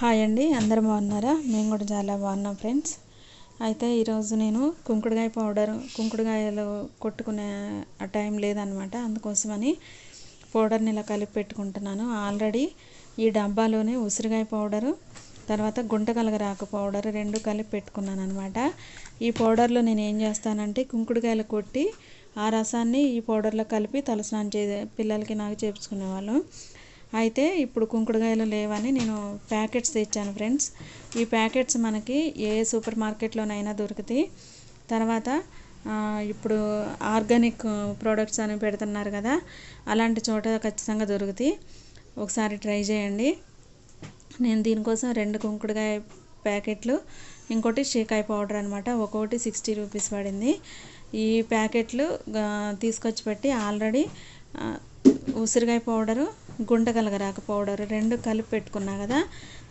Hi అండి, అందరూ బాగున్నారా? మేము కూడా చాలా బాగున్నాం ఫ్రెండ్స్. అయితే ఈరోజు నేను కుంకుడుకాయలు కొట్టుకునే టైం లేదనమాట. అందుకోసమని పౌడర్ని ఇలా కలిపి పెట్టుకుంటున్నాను. ఆల్రెడీ ఈ డబ్బాలోనే ఉసిరికాయ పౌడరు, తర్వాత గుంటకలగరాకు పౌడర్ రెండు కలిపి పెట్టుకున్నాను అనమాట. ఈ పౌడర్లో నేను ఏం చేస్తానంటే కుంకుడుకాయలు కొట్టి ఆ రసాన్ని ఈ పౌడర్లో కలిపి తలస్నానం పిల్లలకి నాకు చేపించుకునేవాళ్ళం. అయితే ఇప్పుడు కుంకుడుకాయలు లేవని నేను ప్యాకెట్స్ తెచ్చాను ఫ్రెండ్స్. ఈ ప్యాకెట్స్ మనకి ఏ సూపర్ మార్కెట్లోనైనా దొరుకుతాయి. తర్వాత ఇప్పుడు ఆర్గానిక్ ప్రోడక్ట్స్ అని పెడుతున్నారు కదా, అలాంటి చోట ఖచ్చితంగా దొరుకుతాయి. ఒకసారి ట్రై చేయండి. నేను దీనికోసం 2 కుంకుడుకాయ ప్యాకెట్లు, ఇంకోటి షీకాయ పౌడర్ అనమాట, ఒక్కొక్కటి 60 రూపీస్ పడింది. ఈ ప్యాకెట్లు తీసుకొచ్చి పెట్టి ఆల్రెడీ ఉసిరికాయ పౌడరు, గుంటకలగరాకు పౌడర్ రెండు కలిపి పెట్టుకున్నా కదా,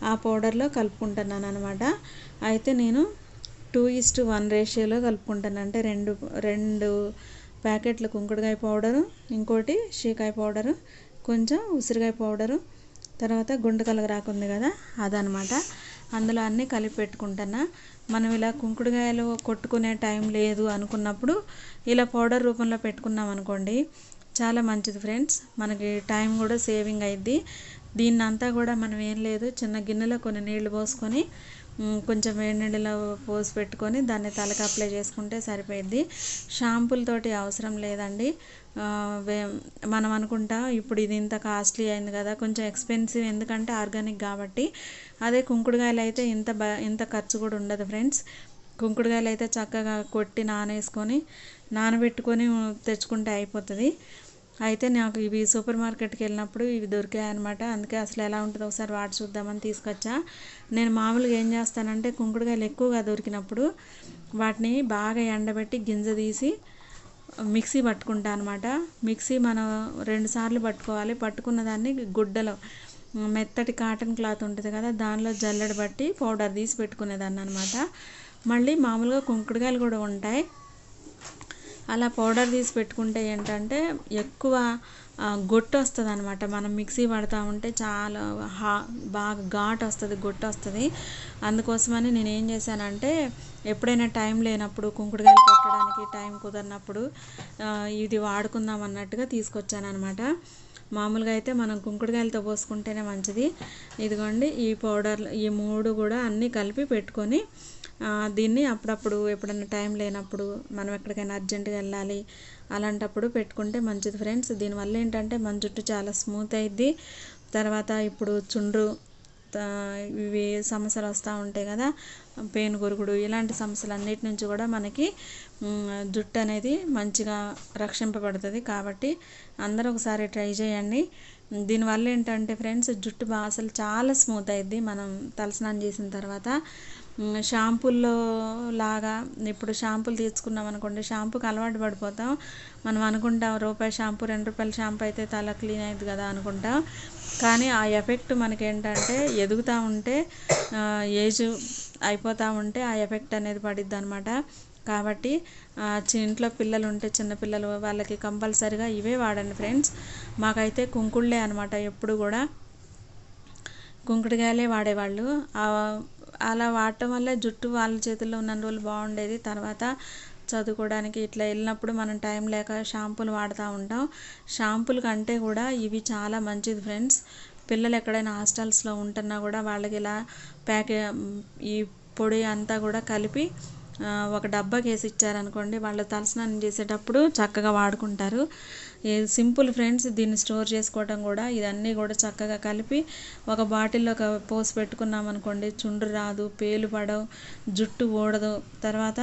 ఆ పౌడర్లో కలుపుకుంటున్నాను అనమాట. అయితే నేను 2:1 రేషియోలో కలుపుకుంటాను. అంటే రెండు ప్యాకెట్లు కుంకుడుకాయ పౌడరు, ఇంకోటి షీకాయ పౌడరు, కొంచెం ఉసిరికాయ పౌడరు, తర్వాత గుంటకలగరాకు ఉంది కదా అదనమాట. అందులో అన్నీ కలిపి పెట్టుకుంటున్నా. మనం ఇలా కుంకుడుకాయలు కొట్టుకునే టైం లేదు అనుకున్నప్పుడు ఇలా పౌడర్ రూపంలో పెట్టుకున్నాం అనుకోండి, చాలా మంచిది ఫ్రెండ్స్. మనకి టైం కూడా సేవింగ్ అయింది. దీన్నంతా కూడా మనం ఏం లేదు, చిన్న గిన్నెలో కొన్ని నీళ్లు పోసుకొని కొంచెం వేడి నీళ్ళలో పోసి పెట్టుకొని దాన్ని తలకి అప్లై చేసుకుంటే సరిపోయిద్ది. షాంపూలతోటి అవసరం లేదండి. మనం అనుకుంటాం ఇప్పుడు ఇది ఇంత కాస్ట్లీ అయింది కదా, కొంచెం ఎక్స్పెన్సివ్, ఎందుకంటే ఆర్గానిక్ కాబట్టి. అదే కుంకుడుకాయలు అయితే ఇంత ఖర్చు కూడా ఉండదు ఫ్రెండ్స్. కుంకుడుకాయలు అయితే చక్కగా కొట్టి నానబెట్టుకొని తెచ్చుకుంటే అయిపోతుంది. అయితే నాకు ఇవి సూపర్ మార్కెట్కి వెళ్ళినప్పుడు ఇవి దొరికాయి అనమాట. అందుకే అసలు ఎలా ఉంటుందో ఒకసారి వాటి చూద్దామని తీసుకొచ్చా. నేను మామూలుగా ఏం చేస్తానంటే కుంకుడుకాయలు ఎక్కువగా దొరికినప్పుడు వాటిని బాగా ఎండబెట్టి గింజ తీసి మిక్సీ పట్టుకుంటా అనమాట. మిక్సీ మనం 2 సార్లు పట్టుకోవాలి. పట్టుకున్న దాన్ని గుడ్డలో మెత్తటి కాటన్ క్లాత్ ఉంటుంది కదా, దానిలో జల్లెడ బట్టి పౌడర్ తీసి పెట్టుకునేదాన్ని అనమాట. మళ్ళీ మామూలుగా కుంకుడుకాయలు కూడా ఉంటాయి. అలా పౌడర్ తీసి పెట్టుకుంటే ఏంటంటే ఎక్కువ గొట్టు వస్తుంది అనమాట. మనం మిక్సీ పడతా ఉంటే చాలా బాగా ఘాటు వస్తుంది, గొట్టు వస్తుంది. అందుకోసమని నేను ఏం చేశానంటే ఎప్పుడైనా టైం లేనప్పుడు, కుంకుడుకాయలు కొట్టడానికి టైం కుదరినప్పుడు ఇది వాడుకుందాం అన్నట్టుగా తీసుకొచ్చాను అనమాట. మామూలుగా అయితే మనం కుంకుడుకాయలతో పోసుకుంటేనే మంచిది. ఇదిగోండి, ఈ పౌడర్లు ఈ 3 కూడా అన్నీ కలిపి పెట్టుకొని దీన్ని అప్పుడప్పుడు ఎప్పుడైనా టైం లేనప్పుడు, మనం ఎక్కడికైనా అర్జెంటుగా వెళ్ళాలి అలాంటప్పుడు పెట్టుకుంటే మంచిది ఫ్రెండ్స్. దీనివల్ల ఏంటంటే మన జుట్టు చాలా స్మూత్ అయ్యిద్ది. తర్వాత ఇప్పుడు చుండ్రు ఇవి సమస్యలు వస్తూ ఉంటాయి కదా, పేనుగురుగుడు, ఇలాంటి సమస్యలు అన్నిటి నుంచి కూడా మనకి జుట్టు అనేది మంచిగా రక్షింపబడుతుంది. కాబట్టి అందరూ ఒకసారి ట్రై చేయండి. దీనివల్ల ఏంటంటే ఫ్రెండ్స్ జుట్టు అసలు చాలా స్మూత్ అయ్యిద్ది మనం తలస్నానం చేసిన తర్వాత. షాంపూల్లో లాగా ఇప్పుడు షాంపూలు తీసుకున్నాం అనుకోండి, షాంపూకి అలవాటు పడిపోతాం. మనం అనుకుంటాం రూపాయి షాంపూ, ₹2 షాంపూ అయితే తల క్లీన్ అయ్యిద్ది కదా అనుకుంటాం. కానీ ఆ ఎఫెక్ట్ మనకేంటంటే ఎదుగుతూ ఉంటే, ఏజ్ అయిపోతూ ఉంటే ఆ ఎఫెక్ట్ అనేది పడిద్ది అనమాట. కాబట్టి ఇంట్లో పిల్లలు ఉంటే, చిన్నపిల్లలు, వాళ్ళకి కంపల్సరిగా ఇవే వాడండి ఫ్రెండ్స్. మాకైతే కుంకుళ్ళే అనమాట, ఎప్పుడు కూడా కుంకుడుకాయలే వాడేవాళ్ళు. అలా వాడటం వల్ల జుట్టు వాళ్ళ చేతుల్లో ఉన్న రోజులు బాగుండేది. తర్వాత చదువుకోవడానికి ఇట్లా వెళ్ళినప్పుడు మనం టైం లేక షాంపూలు వాడుతూ ఉంటాం. షాంపూల కంటే కూడా ఇవి చాలా మంచిది ఫ్రెండ్స్. పిల్లలు ఎక్కడైనా హాస్టల్స్లో ఉంటున్నా కూడా వాళ్ళకి ఇలా ఈ పొడి అంతా కూడా కలిపి ఒక డబ్బాకి వేసి ఇచ్చారనుకోండి, వాళ్ళు తలస్నానం చేసేటప్పుడు చక్కగా వాడుకుంటారు. Simple friends. దీన్ని స్టోర్ చేసుకోవడం కూడా, ఇదన్నీ కూడా చక్కగా కలిపి ఒక బాటిల్లో పోసి పెట్టుకున్నాం అనుకోండి, చుండ్రు రాదు, పేలు పడవు, జుట్టు ఊడదు. తర్వాత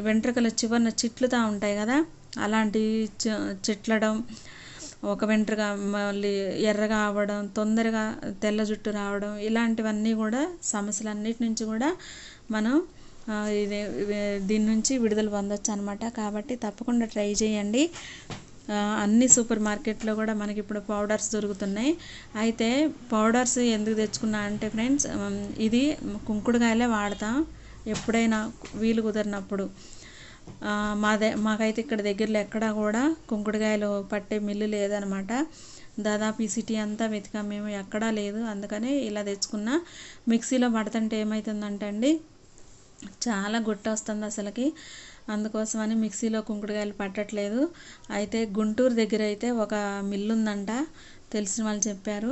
వెంట్రుకల చివరన చిట్లుతూ ఉంటాయి కదా, అలాంటి చిట్లడం, ఒక వెంట్రుక మళ్ళీ ఎర్రగా అవ్వడం, తొందరగా తెల్ల జుట్టు రావడం, ఇలాంటివన్నీ కూడా సమస్యలన్నిటి నుంచి కూడా మనం దీని నుంచి విడుదల పొందొచ్చు అనమాట. కాబట్టి తప్పకుండా ట్రై చేయండి. అన్ని సూపర్ మార్కెట్లో కూడా మనకి ఇప్పుడు పౌడర్స్ దొరుకుతున్నాయి. అయితే పౌడర్స్ ఎందుకు తెచ్చుకున్నా అంటే ఫ్రెండ్స్, ఇది కుంకుడుకాయలే వాడతాం ఎప్పుడైనా వీలు కుదిరినప్పుడు. మాకైతే ఇక్కడ దగ్గరలో ఎక్కడా కూడా కుంకుడుకాయలు పట్టే మిల్లు లేదనమాట. దాదాపు ఈ సిటీ అంతా వెతికాం మేము, ఎక్కడా లేదు. అందుకనే ఇలా తెచ్చుకున్నా. మిక్సీలో పడుతుంటే ఏమవుతుందంటే అండి చాలా గుట్ట వస్తుంది అసలుకి. అందుకోసమని మిక్సీలో కుంకుడుకాయలు పట్టట్లేదు. అయితే గుంటూరు దగ్గర అయితే ఒక మిల్లు ఉందంట, తెలిసిన వాళ్ళు చెప్పారు.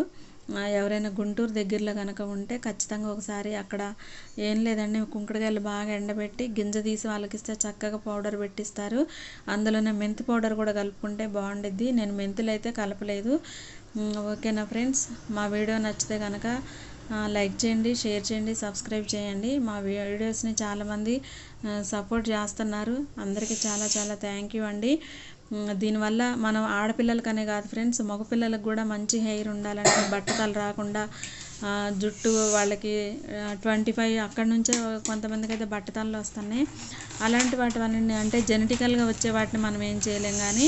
ఎవరైనా గుంటూరు దగ్గరలో కనుక ఉంటే ఖచ్చితంగా ఒకసారి అక్కడ ఏం లేదండి, కుంకుడుకాయలు బాగా ఎండబెట్టి గింజ తీసి వాళ్ళకి ఇస్తే చక్కగా పౌడర్ పెట్టిస్తారు. అందులోనే మెంతి పౌడర్ కూడా కలుపుకుంటే బాగుండిద్ది. నేను మెంతులు అయితే కలపలేదు. ఓకేనా ఫ్రెండ్స్, మా వీడియో నచ్చితే కనుక లైక్ చేయండి, షేర్ చేయండి, సబ్స్క్రైబ్ చేయండి. మా వీడియోస్ని చాలామంది సపోర్ట్ చేస్తున్నారు. అందరికీ చాలా చాలా థ్యాంక్ యూ అండి. దీనివల్ల మనం ఆడపిల్లలకనే కాదు ఫ్రెండ్స్, మగపిల్లలకు కూడా మంచి హెయిర్ ఉండాలంటే, బట్టతలు రాకుండా, జుట్టు వాళ్ళకి 25 అక్కడి నుంచే కొంతమందికి అయితే బట్టతలు వస్తున్నాయి. అలాంటి వాటివన్నీ అంటే జెనెటికల్గా వచ్చే వాటిని మనం ఏం చేయలేం, కానీ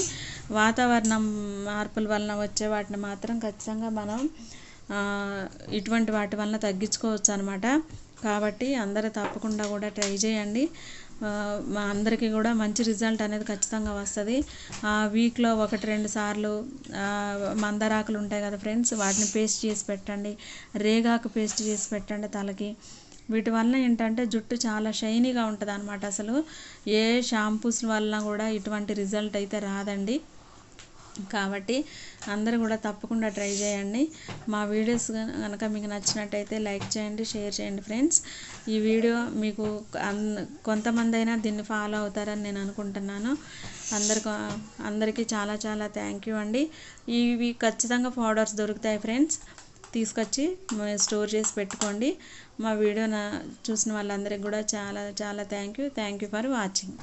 వాతావరణం మార్పుల వలన వచ్చే వాటిని మాత్రం ఖచ్చితంగా మనం ఇటువంటి వాటి వలన తగ్గించుకోవచ్చు అనమాట. కాబట్టి అందరూ తప్పకుండా కూడా ట్రై చేయండి. మా అందరికీ కూడా మంచి రిజల్ట్ అనేది ఖచ్చితంగా వస్తుంది. వీక్లో 1-2 సార్లు మందారాకులు ఉంటాయి కదా ఫ్రెండ్స్, వాటిని పేస్ట్ చేసి పెట్టండి. రేగాకు పేస్ట్ చేసి పెట్టండి తలకి. వీటి వలన ఏంటంటే జుట్టు చాలా షైనీగా ఉంటుంది అనమాట. అసలు ఏ షాంపూస్ వలన కూడా ఇటువంటి రిజల్ట్ అయితే రాదండి. కాబట్టి అందరూ కూడా తప్పకుండా ట్రై చేయండి. మా వీడియోస్ కనుక మీకు నచ్చినట్టయితే లైక్ చేయండి, షేర్ చేయండి ఫ్రెండ్స్. ఈ వీడియో మీకు కొంతమంది అయినా దీన్ని ఫాలో అవుతారని నేను అనుకుంటున్నాను. అందరికీ చాలా చాలా థ్యాంక్ యూ అండి. ఇవి ఖచ్చితంగా పౌడర్స్ దొరుకుతాయి ఫ్రెండ్స్, తీసుకొచ్చి స్టోర్ చేసి పెట్టుకోండి. మా వీడియో చూసిన వాళ్ళందరికీ కూడా చాలా చాలా థ్యాంక్ యూ ఫర్ వాచింగ్.